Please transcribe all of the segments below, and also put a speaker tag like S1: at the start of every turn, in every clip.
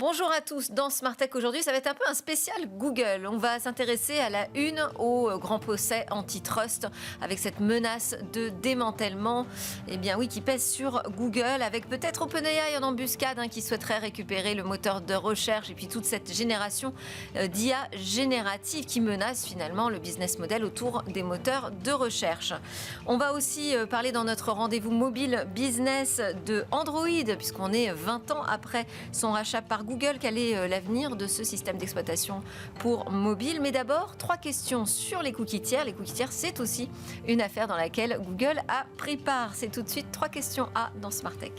S1: Bonjour à tous. Dans Smart Tech aujourd'hui, ça va être un peu un spécial Google. On va s'intéresser à la une au grand procès antitrust avec cette menace de démantèlement, qui pèse sur Google, avec peut-être OpenAI en embuscade qui souhaiterait récupérer le moteur de recherche et puis toute cette génération d'IA générative qui menace finalement le business model autour des moteurs de recherche. On va aussi parler dans notre rendez-vous mobile business de Android, puisqu'on est 20 ans après son rachat par Google. Quel est l'avenir de ce système d'exploitation pour mobile? Mais d'abord, 3 questions sur les cookies tiers. Les cookies tiers, c'est aussi une affaire dans laquelle Google a pris part. C'est tout de suite 3 questions A dans Smart Tech.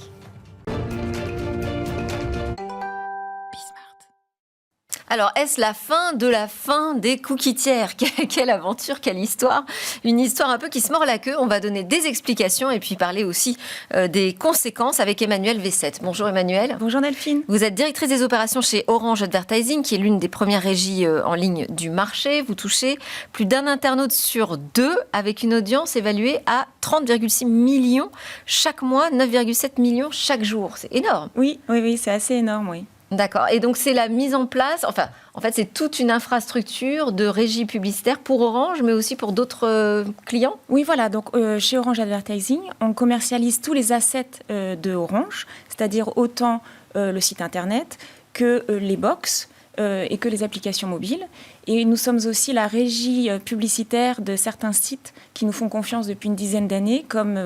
S1: Alors, est-ce la fin de la fin des cookies tiers? Quelle aventure, quelle histoire. Une histoire un peu qui se mord la queue. On va donner des explications et puis parler aussi des conséquences avec Emmanuelle Vessette. Bonjour Emmanuelle.
S2: Bonjour Delphine.
S1: Vous êtes directrice des opérations chez Orange Advertising, qui est l'une des premières régies en ligne du marché. Vous touchez plus d'un internaute sur 2 avec une audience évaluée à 30,6 millions chaque mois, 9,7 millions chaque jour. C'est énorme.
S2: Oui, c'est assez énorme, oui.
S1: D'accord. Et donc, c'est la mise en place, en fait, c'est toute une infrastructure de régie publicitaire pour Orange, mais aussi pour d'autres clients?
S2: Oui, voilà. Donc, chez Orange Advertising, on commercialise tous les assets de Orange, c'est-à-dire autant le site Internet que les box et que les applications mobiles. Et nous sommes aussi la régie publicitaire de certains sites qui nous font confiance depuis une dizaine d'années, comme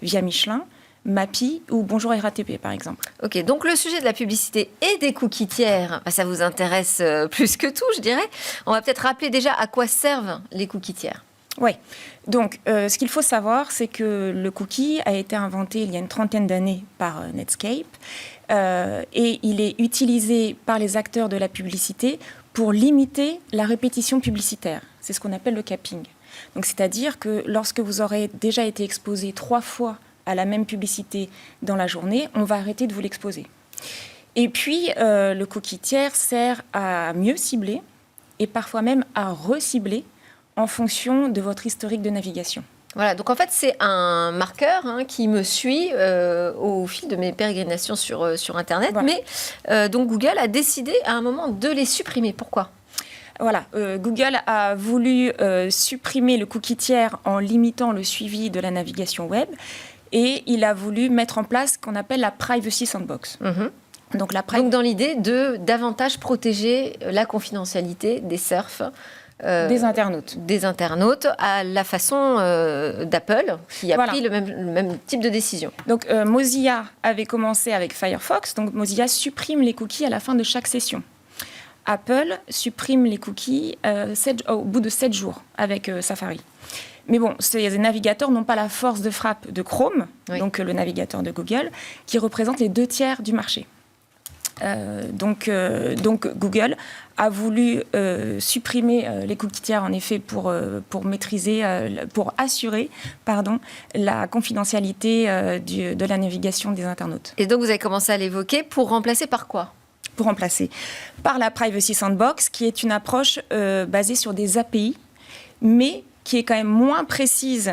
S2: Via Michelin, Mappy ou Bonjour RATP, par exemple.
S1: Ok, donc le sujet de la publicité et des cookies tiers, ça vous intéresse plus que tout, je dirais. On va peut-être rappeler déjà à quoi servent les cookies tiers.
S2: Oui, donc ce qu'il faut savoir, c'est que le cookie a été inventé il y a une trentaine d'années par Netscape et il est utilisé par les acteurs de la publicité pour limiter la répétition publicitaire. C'est ce qu'on appelle le capping. Donc, c'est-à-dire que lorsque vous aurez déjà été exposé 3 fois à la même publicité dans la journée, on va arrêter de vous l'exposer. Et puis, le cookie tiers sert à mieux cibler et parfois même à recibler en fonction de votre historique de navigation.
S1: Voilà, donc en fait, c'est un marqueur qui me suit au fil de mes pérégrinations sur Internet. Voilà. Mais donc Google a décidé à un moment de les supprimer. Pourquoi ?
S2: Voilà, Google a voulu supprimer le cookie tiers en limitant le suivi de la navigation web. Et il a voulu mettre en place ce qu'on appelle la Privacy Sandbox.
S1: Mmh. Donc dans l'idée de davantage protéger la confidentialité des surfs.
S2: Des internautes.
S1: Des internautes, à la façon d'Apple, qui a pris le même type de décision.
S2: Donc Mozilla avait commencé avec Firefox. Donc Mozilla supprime les cookies à la fin de chaque session. Apple supprime les cookies au bout de 7 jours avec Safari. Mais bon, ces navigateurs n'ont pas la force de frappe de Chrome, donc le navigateur de Google, qui représente les 2 tiers du marché. Donc Google a voulu supprimer les cookies tiers, en effet, pour assurer la confidentialité de la navigation des internautes.
S1: Et donc vous avez commencé à l'évoquer, pour remplacer par quoi ?
S2: Pour remplacer par la Privacy Sandbox, qui est une approche basée sur des API, mais qui est quand même moins précise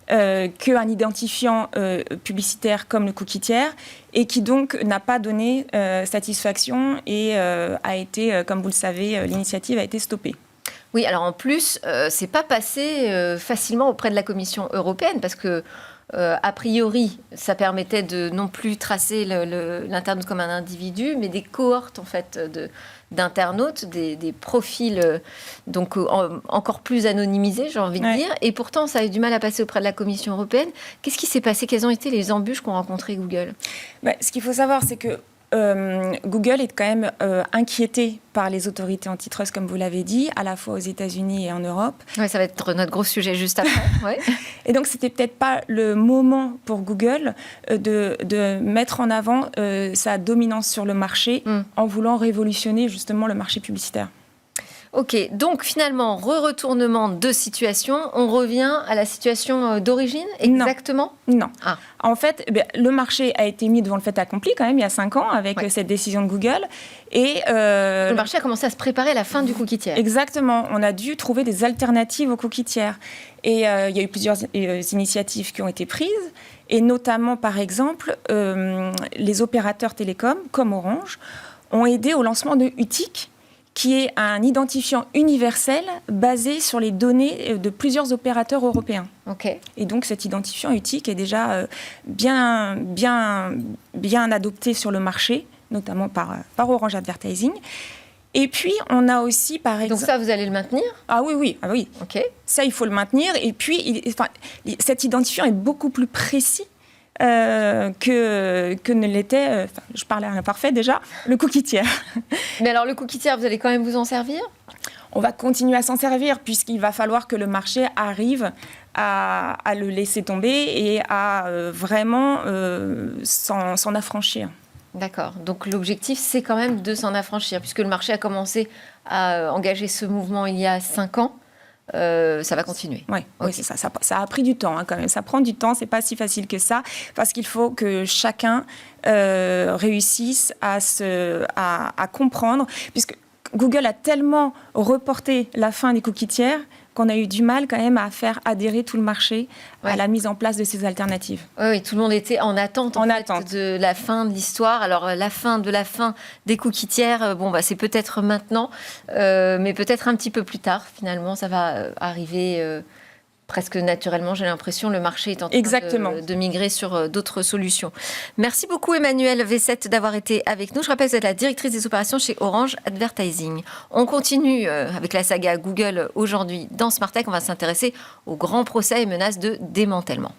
S2: qu'un identifiant publicitaire comme le cookie tiers, et qui donc n'a pas donné satisfaction et a été, comme vous le savez, l'initiative a été stoppée.
S1: Oui, alors en plus, c'est pas passé facilement auprès de la Commission européenne, parce que a priori, ça permettait de non plus tracer l'internaute comme un individu, mais des cohortes en fait d'internautes, des profils donc encore plus anonymisés, j'ai envie de dire. Et pourtant, ça a eu du mal à passer auprès de la Commission européenne. Qu'est-ce qui s'est passé? Quelles ont été les embûches qu'ont rencontrées Google?
S2: Ce qu'il faut savoir, c'est que Google est quand même inquiété par les autorités antitrust, comme vous l'avez dit, à la fois aux États-Unis et en Europe.
S1: Oui, ça va être notre gros sujet juste après. Ouais.
S2: Et donc, c'était peut-être pas le moment pour Google de mettre en avant sa dominance sur le marché en voulant révolutionner justement le marché publicitaire.
S1: Ok, donc finalement, retournement de situation, on revient à la situation d'origine, exactement ?
S2: Non. Ah. En fait, le marché a été mis devant le fait accompli quand même il y a 5 ans avec cette décision de Google. Et
S1: le marché a commencé à se préparer à la fin du cookie tiers.
S2: Exactement, on a dû trouver des alternatives au cookie tiers. Et il y a eu plusieurs initiatives qui ont été prises, et notamment par exemple les opérateurs télécoms comme Orange ont aidé au lancement de UTIC, qui est un identifiant universel basé sur les données de plusieurs opérateurs européens.
S1: Okay.
S2: Et donc cet identifiant UTIC est déjà bien adopté sur le marché, notamment par Orange Advertising. Et puis, on a aussi, par exemple...
S1: Donc ça, vous allez le maintenir ?
S2: Ah oui.
S1: Okay.
S2: Ça, il faut le maintenir. Et puis, cet identifiant est beaucoup plus précis que ne l'était, je parlais à l'imparfait déjà, le cookie tiers.
S1: Mais alors, le cookie tiers, vous allez quand même vous en servir ?
S2: On va continuer à s'en servir, puisqu'il va falloir que le marché arrive à le laisser tomber et à vraiment s'en affranchir.
S1: D'accord. Donc l'objectif, c'est quand même de s'en affranchir, puisque le marché a commencé à engager ce mouvement il y a 5 ans. Ça va continuer.
S2: Oui, c'est ça. Ça a pris du temps quand même. Ça prend du temps, c'est pas si facile que ça, parce qu'il faut que chacun réussisse à comprendre, puisque Google a tellement reporté la fin des cookies tiers qu'on a eu du mal quand même à faire adhérer tout le marché à la mise en place de ces alternatives.
S1: Oui, tout le monde était en attente, de la fin de l'histoire. Alors, la fin des cookies tiers, c'est peut-être maintenant, mais peut-être un petit peu plus tard. Finalement, ça va arriver presque naturellement, j'ai l'impression. Le marché est en train de migrer sur d'autres solutions. Merci beaucoup, Emmanuelle Vessette, d'avoir été avec nous. Je rappelle que vous êtes la directrice des opérations chez Orange Advertising. On continue avec la saga Google aujourd'hui dans Smart Tech. On va s'intéresser aux grands procès et menaces de démantèlement.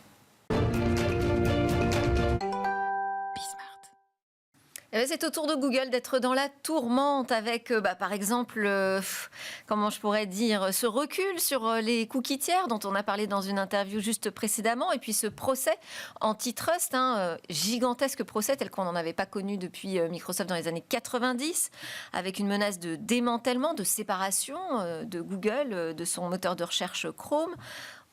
S1: C'est au tour de Google d'être dans la tourmente avec, par exemple, comment je pourrais dire, ce recul sur les cookies tiers dont on a parlé dans une interview juste précédemment, et puis ce procès antitrust, gigantesque procès tel qu'on n'en avait pas connu depuis Microsoft dans les années 90, avec une menace de démantèlement, de séparation de Google, de son moteur de recherche Chrome.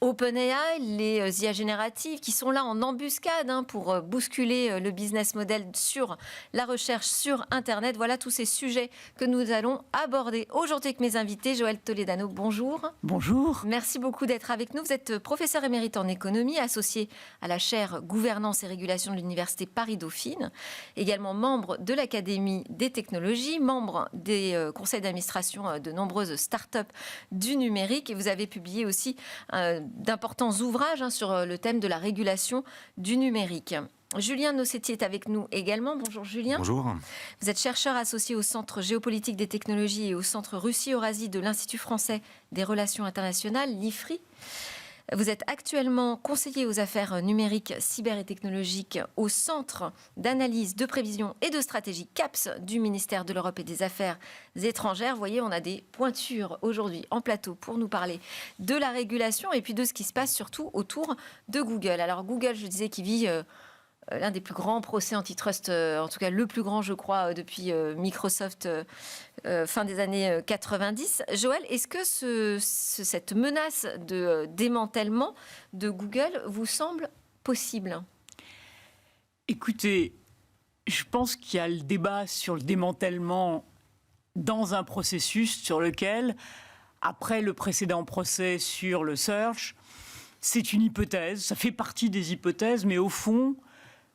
S1: OpenAI, les IA génératives qui sont là en embuscade pour bousculer le business model sur la recherche sur Internet. Voilà tous ces sujets que nous allons aborder aujourd'hui avec mes invités. Joël Toledano, bonjour.
S3: Bonjour.
S1: Merci beaucoup d'être avec nous. Vous êtes professeur émérite en économie, associé à la chaire Gouvernance et Régulation de l'Université Paris-Dauphine, également membre de l'Académie des technologies, membre des conseils d'administration de nombreuses startups du numérique. Et vous avez publié aussi d'importants ouvrages sur le thème de la régulation du numérique. Julien Nossetti est avec nous également. Bonjour Julien.
S4: Bonjour.
S1: Vous êtes chercheur associé au Centre géopolitique des technologies et au Centre Russie-Eurasie de l'Institut français des relations internationales, l'IFRI. Vous êtes actuellement conseiller aux affaires numériques, cyber et technologiques au Centre d'analyse, de prévision et de stratégie CAPS du ministère de l'Europe et des Affaires étrangères. Vous voyez, on a des pointures aujourd'hui en plateau pour nous parler de la régulation et puis de ce qui se passe surtout autour de Google. Alors Google, je disais, qui vit l'un des plus grands procès antitrust, en tout cas le plus grand, je crois, depuis Microsoft fin des années 90. Joël, est-ce que cette menace de démantèlement de Google vous semble possible ?
S3: Écoutez, je pense qu'il y a le débat sur le démantèlement dans un processus sur lequel, après le précédent procès sur le search, c'est une hypothèse, ça fait partie des hypothèses, mais au fond,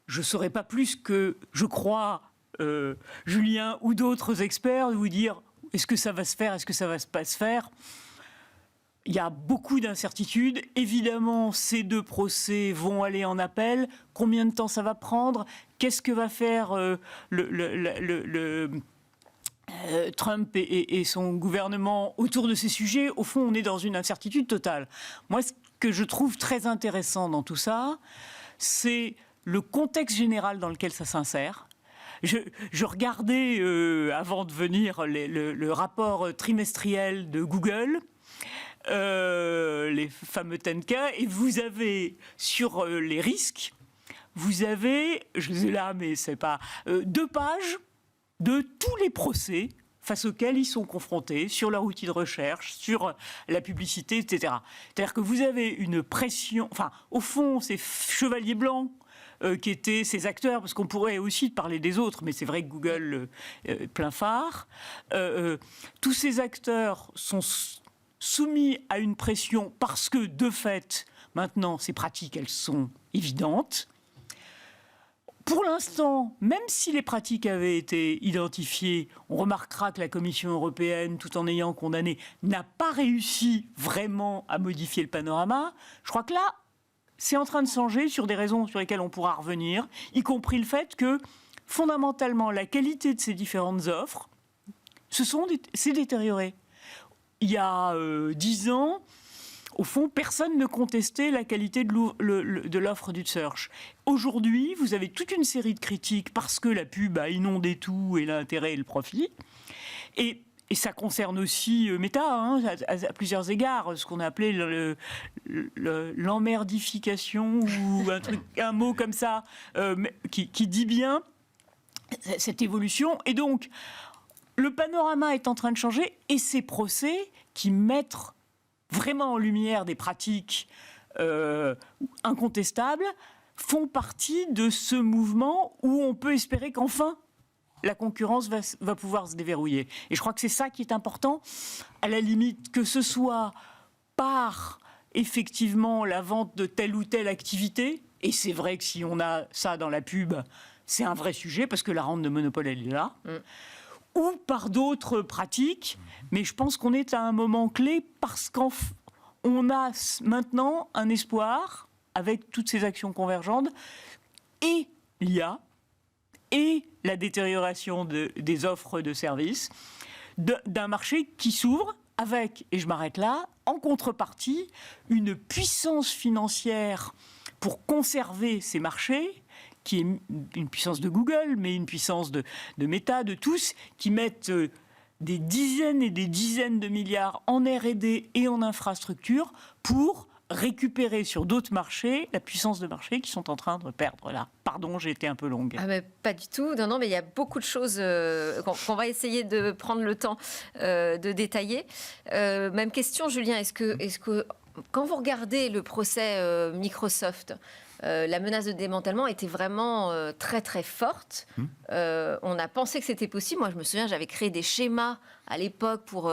S3: je ne saurais pas plus que, je crois, Julien ou d'autres experts, de vous dire est-ce que ça va se faire, est-ce que ça va pas se faire. Il y a beaucoup d'incertitudes. Évidemment, ces deux procès vont aller en appel. Combien de temps ça va prendre ? Qu'est-ce que va faire Trump et son gouvernement autour de ces sujets ? Au fond, on est dans une incertitude totale. Moi, ce que je trouve très intéressant dans tout ça, c'est le contexte général dans lequel ça s'insère. Je regardais, avant de venir, le rapport trimestriel de Google, les fameux 10K, et vous avez, sur les risques, vous avez, je les ai là, mais c'est pas, 2 pages de tous les procès face auxquels ils sont confrontés, sur leur outil de recherche, sur la publicité, etc. C'est-à-dire que vous avez une pression, enfin, au fond, ces chevaliers blancs, qui étaient ces acteurs, parce qu'on pourrait aussi parler des autres, mais c'est vrai que Google plein phare. Tous ces acteurs sont soumis à une pression parce que, de fait, maintenant, ces pratiques, elles sont évidentes. Pour l'instant, même si les pratiques avaient été identifiées, on remarquera que la Commission européenne, tout en ayant condamné, n'a pas réussi vraiment à modifier le panorama. Je crois que là, c'est en train de changer sur des raisons sur lesquelles on pourra revenir, y compris le fait que, fondamentalement, la qualité de ces différentes offres s'est détériorée. Il y a 10 ans, au fond, personne ne contestait la qualité de l'offre du search. Aujourd'hui, vous avez toute une série de critiques parce que la pub a inondé tout et l'intérêt et le profit. Et ça concerne aussi Meta, à plusieurs égards, ce qu'on a appelé l'emmerdification ou un mot comme ça qui dit bien cette évolution. Et donc, le panorama est en train de changer et ces procès qui mettent vraiment en lumière des pratiques incontestables font partie de ce mouvement où on peut espérer qu'enfin la concurrence va pouvoir se déverrouiller. Et je crois que c'est ça qui est important, à la limite que ce soit par effectivement la vente de telle ou telle activité, et c'est vrai que si on a ça dans la pub, c'est un vrai sujet parce que la rente de monopole elle est là, ou par d'autres pratiques, mais je pense qu'on est à un moment clé parce qu'on a maintenant un espoir, avec toutes ces actions convergentes, et l'IA, et la détérioration des offres de services, d'un marché qui s'ouvre avec, et je m'arrête là, en contrepartie, une puissance financière pour conserver ces marchés, qui est une puissance de Google, mais une puissance de Meta, de tous, qui mettent des dizaines et des dizaines de milliards en R&D et en infrastructure pour récupérer sur d'autres marchés la puissance de marché qui sont en train de perdre là. Pardon, j'ai été un peu longue.
S1: Ah mais pas du tout. Non, mais il y a beaucoup de choses qu'on va essayer de prendre le temps de détailler. Même question, Julien, est-ce que quand vous regardez le procès Microsoft, la menace de démantèlement était vraiment très très forte. On a pensé que c'était possible. Moi, je me souviens, j'avais créé des schémas à l'époque pour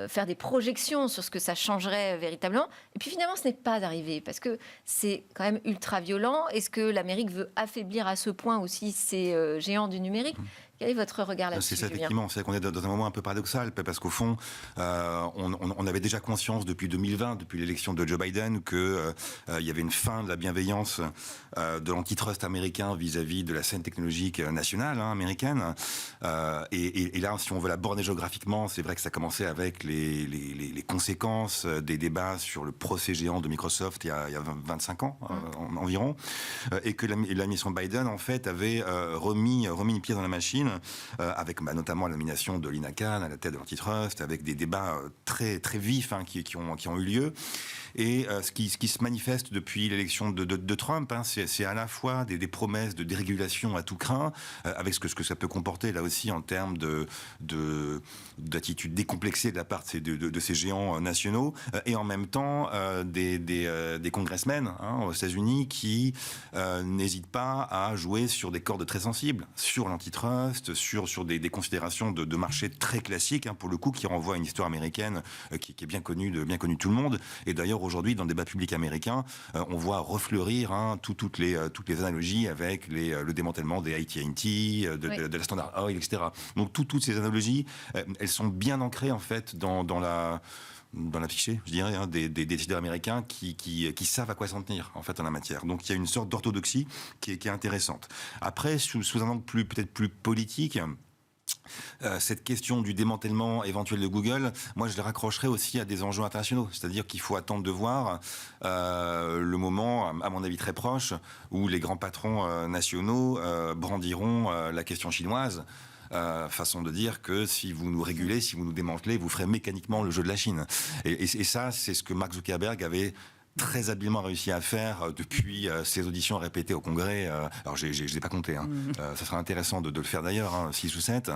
S1: faire des projections sur ce que ça changerait véritablement. Et puis finalement, ce n'est pas arrivé parce que c'est quand même ultra violent. Est-ce que l'Amérique veut affaiblir à ce point aussi ces géants du numérique ? Quel est votre regard là-dessus,
S4: C'est ça,
S1: Julien ?
S4: effectivement. C'est qu'on est dans un moment un peu paradoxal, parce qu'au fond, on avait déjà conscience depuis 2020, depuis l'élection de Joe Biden, qu'il y avait une fin de la bienveillance de l'antitrust américain vis-à-vis de la scène technologique nationale américaine. Et là, si on veut la borner géographiquement, c'est vrai que ça commençait avec les conséquences des débats sur le procès géant de Microsoft il y a 25 ans environ, et que l'administration Biden, en fait, avait remis une pièce dans la machine, avec notamment la nomination de Lina Khan à la tête de l'antitrust, avec des débats très, très vifs qui ont eu lieu. Et ce qui se manifeste depuis l'élection de Trump, c'est à la fois des promesses de dérégulation à tout crin, avec ce que ça peut comporter là aussi en termes d'attitude décomplexée de la part de ces géants nationaux, et en même temps des congressmen aux États-Unis qui n'hésitent pas à jouer sur des cordes très sensibles, sur l'antitrust, sur des considérations de marché très classiques, pour le coup, qui renvoient à une histoire américaine qui est bien connue de tout le monde. Et d'ailleurs, aujourd'hui, dans le débat public américain, on voit refleurir toutes les analogies avec le démantèlement des AT&T, de la Standard Oil, etc. Donc toutes ces analogies, elles sont bien ancrées en fait dans la psyché, je dirais, des décideurs américains qui savent à quoi s'en tenir en fait en la matière. Donc il y a une sorte d'orthodoxie qui est intéressante. Après, sous un angle peut-être plus politique, cette question du démantèlement éventuel de Google, moi je le raccrocherai aussi à des enjeux internationaux. C'est-à-dire qu'il faut attendre de voir le moment, à mon avis très proche, où les grands patrons nationaux brandiront la question chinoise. Façon de dire que si vous nous régulez, si vous nous démantelez, vous ferez mécaniquement le jeu de la Chine. Et ça, c'est ce que Mark Zuckerberg avait très habilement réussi à faire depuis ses auditions répétées au Congrès. Alors, je ne les ai pas comptées. Ça sera intéressant de le faire d'ailleurs, 6 ou 7.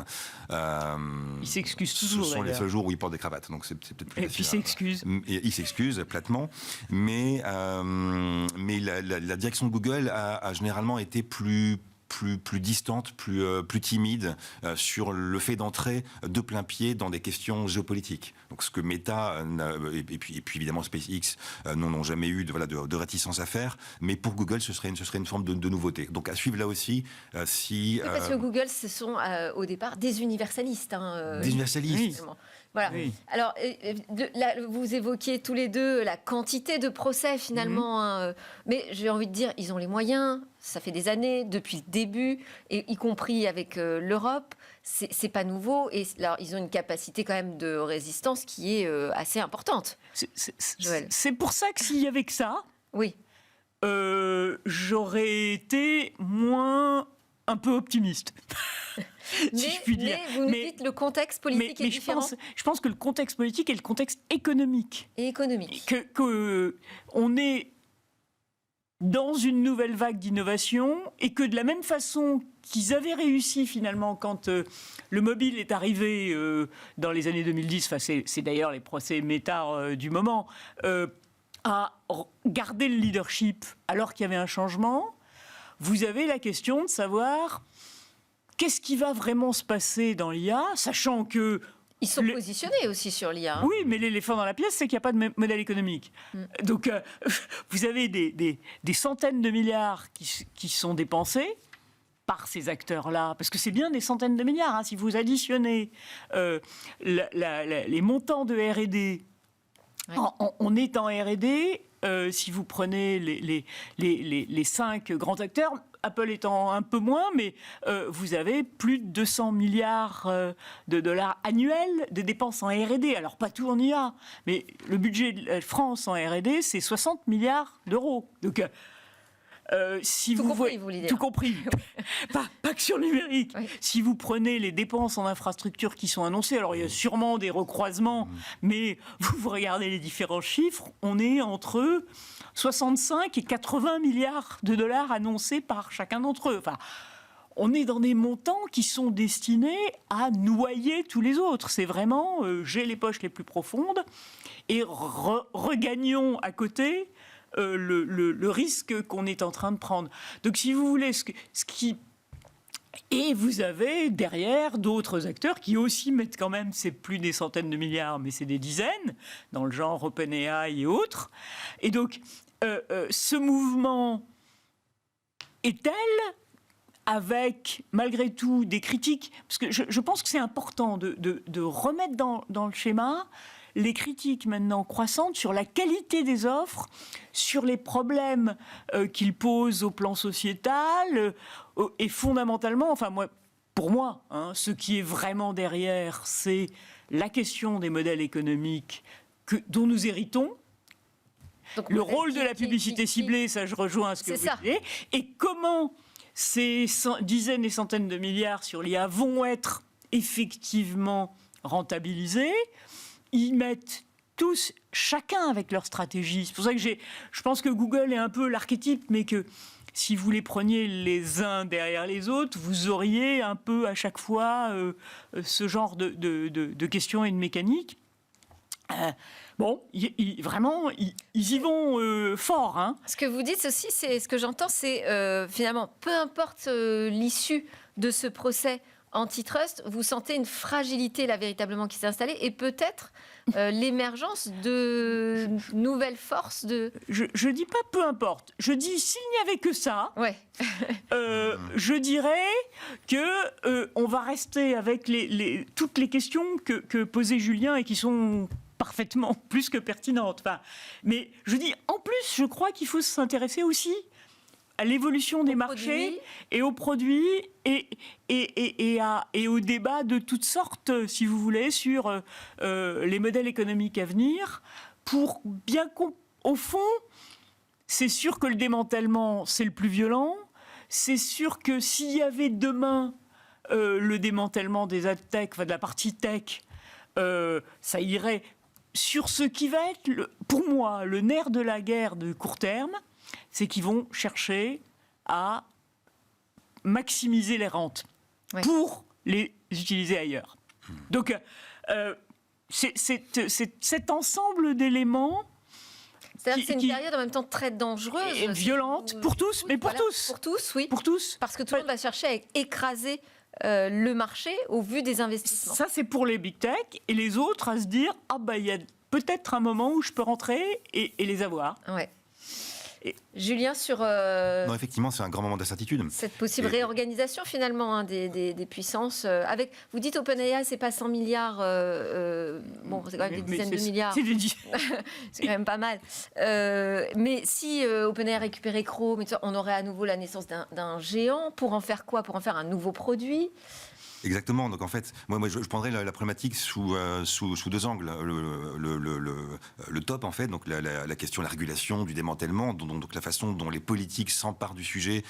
S3: Il s'excuse toujours.
S4: Ce sont les seuls jours où il porte des cravates, donc c'est peut-être plus facile.
S3: Et puis il s'excuse.
S4: Il s'excuse platement, mais la direction de Google a généralement été plus plus distante, plus timide sur le fait d'entrer de plein pied dans des questions géopolitiques. Donc ce que Meta et puis évidemment SpaceX n'ont jamais eu de réticence à faire, mais pour Google ce serait une forme de nouveauté. Donc à suivre là aussi si...
S1: Oui, parce que Google, ce sont au départ des universalistes.
S4: Des universalistes.
S1: Voilà.
S3: Oui.
S1: Alors, là, vous évoquiez tous les deux la quantité de procès finalement, mais j'ai envie de dire, ils ont les moyens, ça fait des années, depuis le début, et y compris avec l'Europe, c'est pas nouveau, et alors, ils ont une capacité quand même de résistance qui est assez importante.
S3: C'est pour ça que s'il y avait que ça,
S1: oui.
S3: J'aurais été un peu optimiste.
S1: Mais vous nous dites le contexte politique est différent.
S3: Je pense que le contexte politique est le contexte économique.
S1: Et économique.
S3: On est dans une nouvelle vague d'innovation et que de la même façon qu'ils avaient réussi finalement quand le mobile est arrivé dans les années 2010, c'est d'ailleurs les procès Meta du moment, à garder le leadership alors qu'il y avait un changement, vous avez la question de savoir qu'est-ce qui va vraiment se passer dans l'IA, sachant que...
S1: Ils sont positionnés aussi sur l'IA.
S3: Oui, mais l'éléphant dans la pièce, c'est qu'il n'y a pas de modèle économique. Donc, vous avez des centaines de milliards qui sont dépensés par ces acteurs-là, parce que c'est bien des centaines de milliards. Hein, si vous additionnez les montants de R&D, on est en R&D, si vous prenez les 5 grands acteurs, Apple étant un peu moins, mais vous avez plus de 200 milliards de dollars annuels de dépenses en R&D. Alors, pas tout en IA, mais le budget de la France en R&D, c'est 60 milliards d'euros. Donc, si
S1: tout
S3: vous
S1: compris, vous voulez dire.
S3: Tout compris. pas que sur le numérique.
S1: Oui.
S3: Si vous prenez les dépenses en infrastructure qui sont annoncées, alors il y a sûrement des recroisements, mais vous regardez les différents chiffres, on est entre 65 et 80 milliards de dollars annoncés par chacun d'entre eux. Enfin, on est dans des montants qui sont destinés à noyer tous les autres. C'est vraiment, j'ai les poches les plus profondes et regagnons à côté le risque qu'on est en train de prendre. Donc, si vous voulez, et vous avez derrière d'autres acteurs qui aussi mettent quand même, c'est plus des centaines de milliards, mais c'est des dizaines, dans le genre OpenAI et autres. Et donc, ce mouvement est tel, avec malgré tout des critiques, parce que je pense que c'est important de remettre dans le schéma les critiques maintenant croissantes sur la qualité des offres, sur les problèmes qu'ils posent au plan sociétal, et fondamentalement, pour moi, ce qui est vraiment derrière, c'est la question des modèles économiques dont nous héritons. Donc, le rôle de la publicité ciblée, ça je rejoins ce que vous disiez, et comment ces dizaines et centaines de milliards sur l'IA vont être effectivement rentabilisés. Ils mettent tous, chacun avec leur stratégie. C'est pour ça que je pense que Google est un peu l'archétype, mais que si vous les preniez les uns derrière les autres, vous auriez un peu à chaque fois ce genre de questions et de mécaniques. Vraiment, ils y vont fort. Hein.
S1: Ce que vous dites aussi, ce que j'entends, c'est finalement, peu importe l'issue de ce procès antitrust, vous sentez une fragilité là véritablement qui s'est installée et peut-être l'émergence de nouvelles forces de...
S3: Je dis pas peu importe, je dis s'il n'y avait que ça, je dirais que on va rester avec toutes les questions que posait Julien et qui sont parfaitement plus que pertinentes. Mais je dis, en plus, je crois qu'il faut s'intéresser aussi à l'évolution des marchés et aux produits et au débat de toutes sortes, si vous voulez, sur les modèles économiques à venir, pour bien au fond, c'est sûr que le démantèlement, c'est le plus violent. C'est sûr que s'il y avait demain le démantèlement des ad tech, de la partie tech, ça irait sur ce qui va être, pour moi, le nerf de la guerre de court terme, c'est qu'ils vont chercher à maximiser les rentes pour les utiliser ailleurs. Donc, c'est cet ensemble d'éléments
S1: C'est-à-dire que c'est une période en même temps très dangereuse.
S3: Et violente, pour tous, mais pour tous.
S1: Pour tous, oui.
S3: Pour tous.
S1: Parce que tout le monde va chercher à écraser le marché au vu des investissements.
S3: Ça, c'est pour les big tech, et les autres à se dire, il y a peut-être un moment où je peux rentrer et les avoir.
S1: Ouais. Julien, sur
S4: Non, effectivement, c'est un grand moment d'incertitude.
S1: cette possible réorganisation finalement des puissances. Avec, vous dites OpenAI, c'est pas 100 milliards, bon, c'est quand même des dizaines de milliards. C'est quand même pas mal. Mais si OpenAI récupérait Chrome, on aurait à nouveau la naissance d'un géant. Pour en faire quoi? Pour en faire un nouveau produit?
S4: Exactement. Donc en fait, moi je prendrais la problématique sous deux angles. Le top en fait, donc la question de la régulation, du démantèlement, donc la façon dont les politiques s'emparent du sujet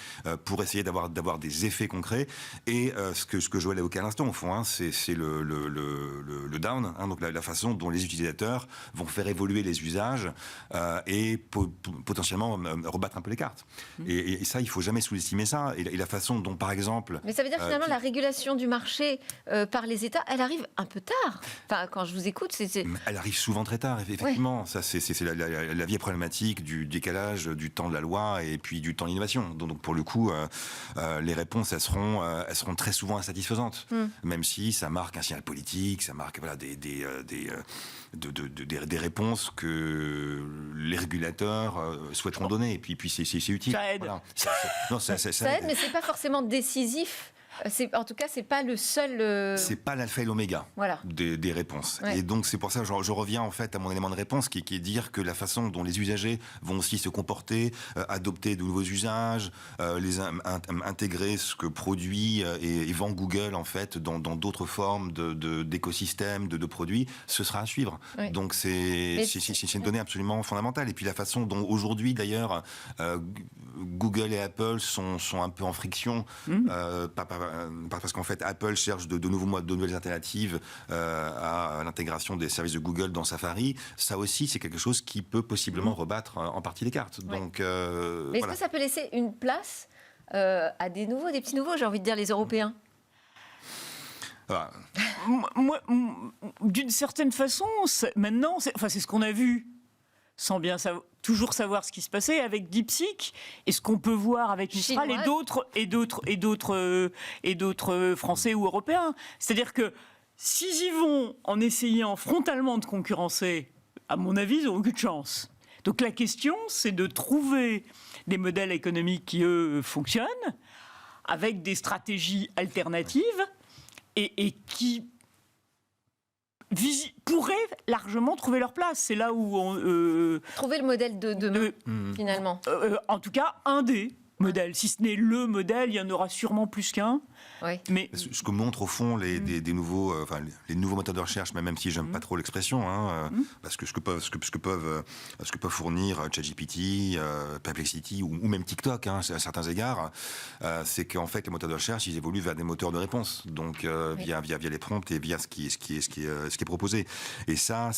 S4: pour essayer d'avoir des effets concrets. Et ce que Joël a évoqué à l'instant, au fond, hein, c'est le down, hein, donc la façon dont les utilisateurs vont faire évoluer les usages et potentiellement rebattre un peu les cartes. Et ça, il faut jamais sous-estimer ça. Et la façon dont, par exemple...
S1: Mais ça veut dire finalement la régulation du marché par les États, elle arrive un peu tard. Enfin, quand je vous écoute,
S4: Elle arrive souvent très tard, effectivement. Ouais. Ça, c'est la vieille problématique du décalage du temps de la loi et puis du temps de l'innovation. Donc pour le coup, les réponses, elles seront très souvent insatisfaisantes. Même si ça marque un signal politique, ça marque des réponses que les régulateurs souhaiteront donner. Et puis c'est utile.
S3: Ça aide.
S4: Voilà.
S1: Ça aide, mais c'est pas forcément décisif. En tout cas, c'est pas le seul.
S4: C'est pas l'alpha et l'oméga des réponses. Ouais. Et donc c'est pour ça que je reviens en fait à mon élément de réponse qui est dire que la façon dont les usagers vont aussi se comporter, adopter de nouveaux usages, intégrer ce que produit et vend Google en fait dans d'autres formes d'écosystèmes, de produits, ce sera à suivre. Ouais. Donc c'est une donnée absolument fondamentale. Et puis la façon dont aujourd'hui d'ailleurs Google et Apple sont un peu en friction. Parce qu'en fait, Apple cherche de nouvelles alternatives à l'intégration des services de Google dans Safari. Ça aussi, c'est quelque chose qui peut possiblement rebattre en partie les cartes.
S1: Ouais.
S4: Donc,
S1: mais est-ce que ça peut laisser une place à des petits nouveaux, j'ai envie de dire les Européens?
S3: Moi, d'une certaine façon, maintenant, c'est ce qu'on a vu, sans bien toujours savoir ce qui se passait avec DeepSeek et ce qu'on peut voir avec Mistral et d'autres Français ou Européens. C'est-à-dire que s'ils y vont en essayant frontalement de concurrencer, à mon avis, ils n'ont aucune chance. Donc la question, c'est de trouver des modèles économiques qui, eux, fonctionnent, avec des stratégies alternatives et qui pourraient largement trouver leur place. C'est là où on...
S1: trouver le modèle de demain, finalement.
S3: En tout cas, un des modèles. Si ce n'est le modèle, il y en aura sûrement plus qu'un.
S1: Oui.
S4: Mais ce que montrent au fond les nouveaux moteurs de recherche, même si j'aime pas trop l'expression, parce que ce que peuvent fournir ChatGPT, Perplexity ou même TikTok, à certains égards, c'est qu'en fait les moteurs de recherche ils évoluent vers des moteurs de réponse, donc via les prompts et via ce qui est proposé. Et ça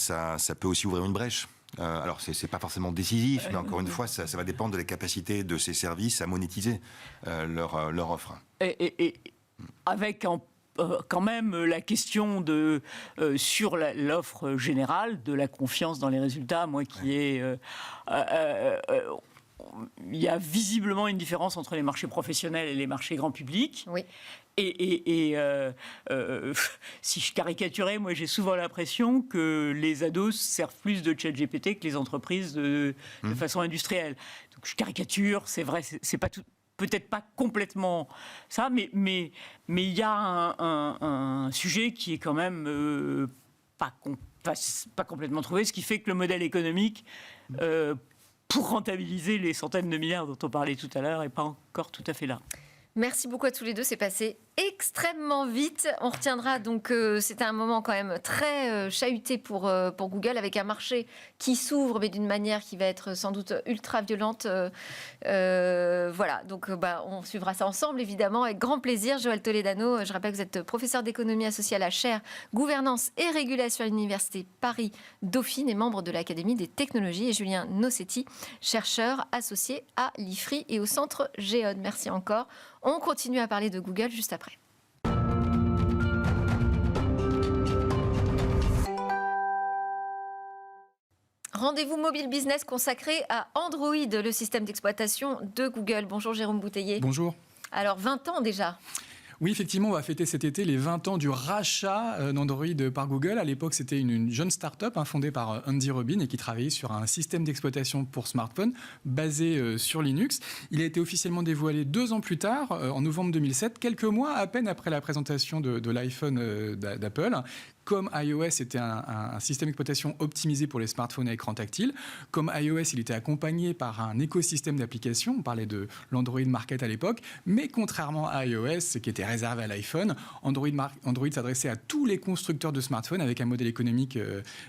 S4: peut aussi ouvrir une brèche. Alors, c'est pas forcément décisif, mais encore une fois, ça va dépendre de la capacité de ces services à monétiser leur offre.
S3: Et avec quand même la question sur l'offre générale, de la confiance dans les résultats, il y a visiblement une différence entre les marchés professionnels et les marchés grand public.
S1: Oui.
S3: Et si je caricaturais, moi j'ai souvent l'impression que les ados servent plus de ChatGPT que les entreprises de façon industrielle. Donc je caricature, c'est vrai, c'est pas tout, peut-être pas complètement ça, mais il y a un sujet qui est quand même pas complètement trouvé, ce qui fait que le modèle économique pour rentabiliser les centaines de milliards dont on parlait tout à l'heure n'est pas encore tout à fait là.
S1: Merci beaucoup à tous les deux, c'est passé extrêmement vite. On retiendra donc c'était un moment quand même très chahuté pour Google, avec un marché qui s'ouvre mais d'une manière qui va être sans doute ultra violente. Voilà, donc on suivra ça ensemble évidemment avec grand plaisir. Joël Toledano, je rappelle que vous êtes professeur d'économie associé à la chaire Gouvernance et Régulation à l'Université Paris-Dauphine et membre de l'Académie des technologies, et Julien Nossetti, chercheur associé à l'IFRI et au Centre Géode. Merci encore. On continue à parler de Google juste après. rendez-vous mobile business consacré à Android, le système d'exploitation de Google. Bonjour Jérôme Bouteiller.
S5: Bonjour.
S1: Alors 20 ans déjà.
S5: Oui, effectivement, on va fêter cet été les 20 ans du rachat d'Android par Google. À l'époque, c'était une jeune start-up fondée par Andy Robin et qui travaillait sur un système d'exploitation pour smartphone basé sur Linux. Il a été officiellement dévoilé 2 ans plus tard, en novembre 2007, quelques mois à peine après la présentation de l'iPhone d'Apple. Comme iOS était un système d'exploitation optimisé pour les smartphones à écran tactile, comme iOS, il était accompagné par un écosystème d'applications. On parlait de l'Android Market à l'époque, mais contrairement à iOS, qui était réservé à l'iPhone, Android s'adressait à tous les constructeurs de smartphones avec un modèle économique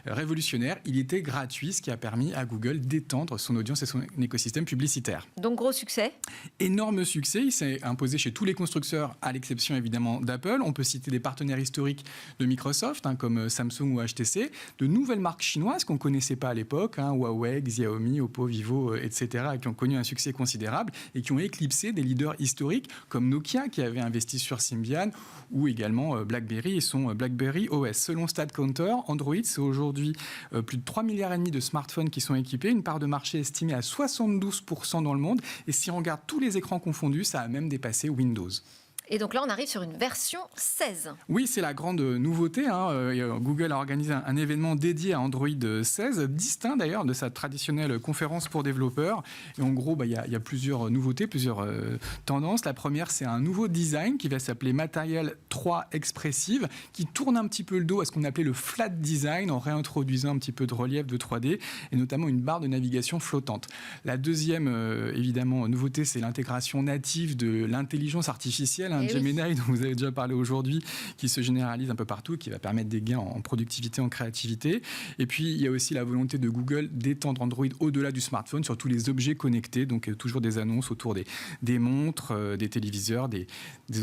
S5: révolutionnaire. Il était gratuit, ce qui a permis à Google d'étendre son audience et son écosystème publicitaire.
S1: Donc gros succès.
S5: Énorme succès, il s'est imposé chez tous les constructeurs, à l'exception évidemment d'Apple. On peut citer des partenaires historiques de Microsoft, comme Samsung ou HTC, de nouvelles marques chinoises qu'on ne connaissait pas à l'époque, Huawei, Xiaomi, Oppo, Vivo, etc., qui ont connu un succès considérable et qui ont éclipsé des leaders historiques comme Nokia, qui avait investi sur Symbian, ou également BlackBerry et son BlackBerry OS. Selon StatCounter, Android, c'est aujourd'hui plus de 3,5 milliards de smartphones qui sont équipés, une part de marché estimée à 72% dans le monde, et si on regarde tous les écrans confondus, ça a même dépassé Windows.
S1: Et donc là, on arrive sur une version 16.
S5: Oui, c'est la grande nouveauté. Google a organisé un événement dédié à Android 16, distinct d'ailleurs de sa traditionnelle conférence pour développeurs. Et en gros, il y a plusieurs nouveautés, plusieurs tendances. La première, c'est un nouveau design qui va s'appeler Material 3 Expressive, qui tourne un petit peu le dos à ce qu'on appelait le flat design, en réintroduisant un petit peu de relief de 3D, et notamment une barre de navigation flottante. La deuxième, évidemment, nouveauté, c'est l'intégration native de l'intelligence artificielle, Gemini, dont vous avez déjà parlé aujourd'hui, qui se généralise un peu partout, qui va permettre des gains en productivité, en créativité. Et puis, il y a aussi la volonté de Google d'étendre Android au-delà du smartphone, sur tous les objets connectés. Donc, toujours des annonces autour des montres, des téléviseurs, des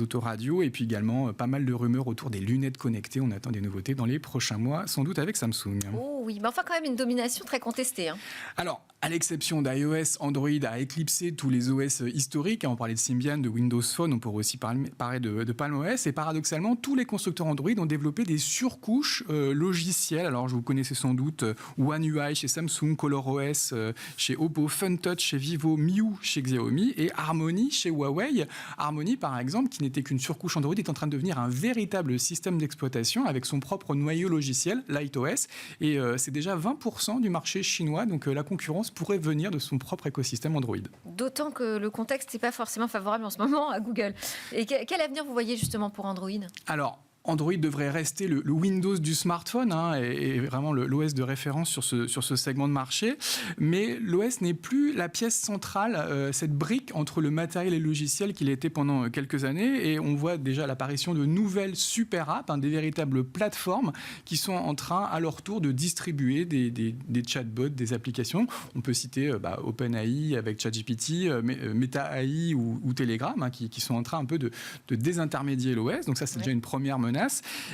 S5: autoradios, et puis également pas mal de rumeurs autour des lunettes connectées. On attend des nouveautés dans les prochains mois, sans doute avec Samsung.
S1: Oh oui, mais enfin quand même une domination très contestée.
S5: Alors, à l'exception d'iOS, Android a éclipsé tous les OS historiques. On parlait de Symbian, de Windows Phone, on pourrait aussi parler de PalmOS. Et paradoxalement, tous les constructeurs Android ont développé des surcouches logicielles. Alors, vous connaissez sans doute One UI chez Samsung, ColorOS chez Oppo, FunTouch chez Vivo, Miu chez Xiaomi et Harmony chez Huawei. Harmony, par exemple, qui n'était qu'une surcouche Android, est en train de devenir un véritable système d'exploitation avec son propre noyau logiciel, LightOS. Et c'est déjà 20% du marché chinois. Donc, la concurrence pourrait venir de son propre écosystème Android.
S1: D'autant que le contexte n'est pas forcément favorable en ce moment à Google. Et quel avenir vous voyez justement pour Android ?
S5: Alors, Android devrait rester le Windows du smartphone et vraiment l'OS de référence sur ce segment de marché. Mais l'OS n'est plus la pièce centrale, cette brique entre le matériel et le logiciel qu'il était pendant quelques années. Et on voit déjà l'apparition de nouvelles super apps, des véritables plateformes qui sont en train à leur tour de distribuer des chatbots, des applications. On peut citer OpenAI avec ChatGPT, Meta AI ou Telegram qui sont en train un peu de désintermédier l'OS. Donc ça, c'est déjà une première menace.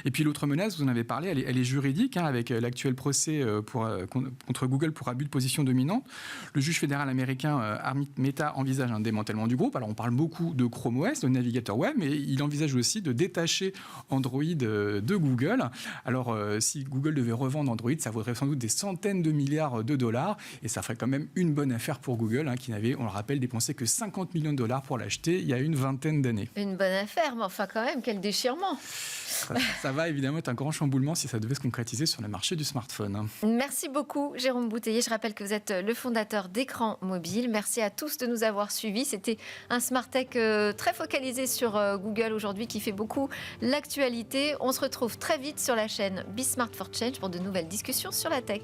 S5: Et puis l'autre menace, vous en avez parlé, elle est juridique, avec l'actuel procès contre Google pour abus de position dominante. Le juge fédéral américain Amit Mehta envisage un démantèlement du groupe. Alors on parle beaucoup de Chrome OS, le navigateur web, mais il envisage aussi de détacher Android de Google. Alors si Google devait revendre Android, ça vaudrait sans doute des centaines de milliards de dollars, et ça ferait quand même une bonne affaire pour Google, qui n'avait, on le rappelle, dépensé que 50 millions de dollars pour l'acheter il y a une vingtaine d'années.
S1: Une bonne affaire, mais enfin quand même, quel déchirement.
S5: Ça va évidemment être un grand chamboulement si ça devait se concrétiser sur le marché du smartphone.
S1: Merci beaucoup Jérôme Bouteiller. Je rappelle que vous êtes le fondateur d'Écran Mobile. Merci à tous de nous avoir suivis. C'était un Smart Tech très focalisé sur Google aujourd'hui qui fait beaucoup l'actualité. On se retrouve très vite sur la chaîne Be Smart for Change pour de nouvelles discussions sur la tech.